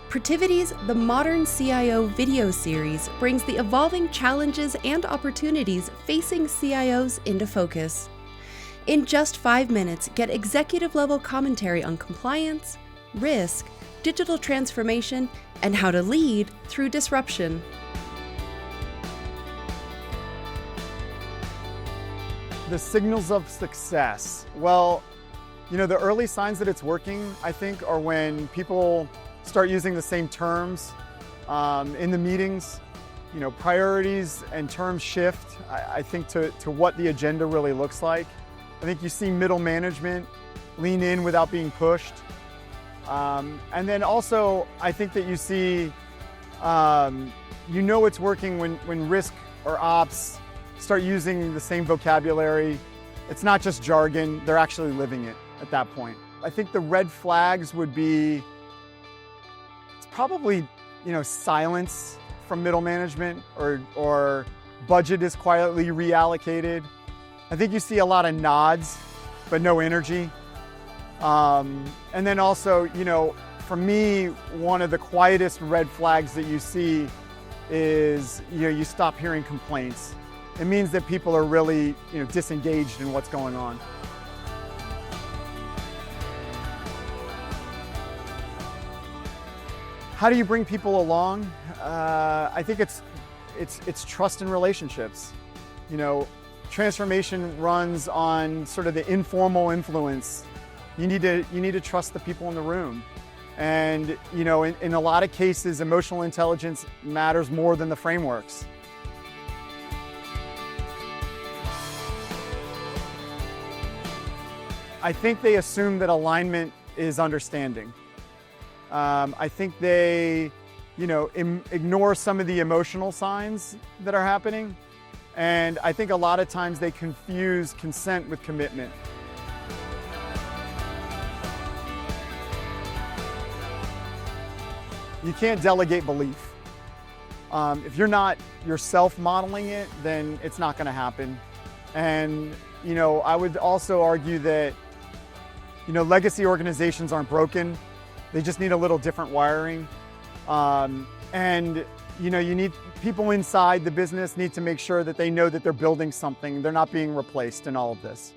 Protiviti's The Modern CIO video series brings the evolving challenges and opportunities facing CIOs into focus. In just 5 minutes, get executive-level commentary on compliance, risk, digital transformation, and how to lead through disruption. The signals of success. Well, the early signs that it's working, I think, are when people start using the same terms in the meetings. Priorities and terms shift, I think, to what the agenda really looks like. I think you see middle management lean in without being pushed. And then also, I think that you see, it's working when risk or ops start using the same vocabulary. It's not just jargon, they're actually living it at that point. I think the red flags would be, it's probably, silence from middle management or budget is quietly reallocated. I think you see a lot of nods, but no energy. And then also, for me, one of the quietest red flags that you see is, you stop hearing complaints. It means that people are really, disengaged in what's going on. How do you bring people along? I think it's trust and relationships. Transformation runs on sort of the informal influence. You need to trust the people in the room. And in a lot of cases, emotional intelligence matters more than the frameworks. I think they assume that alignment is understanding. I think they, ignore some of the emotional signs that are happening. And I think a lot of times they confuse consent with commitment. You can't delegate belief. If you're not yourself modeling it, then it's not going to happen. And, I would also argue that, legacy organizations aren't broken. They just need a little different wiring. You need people inside the business need to make sure that they know that they're building something. They're not being replaced in all of this.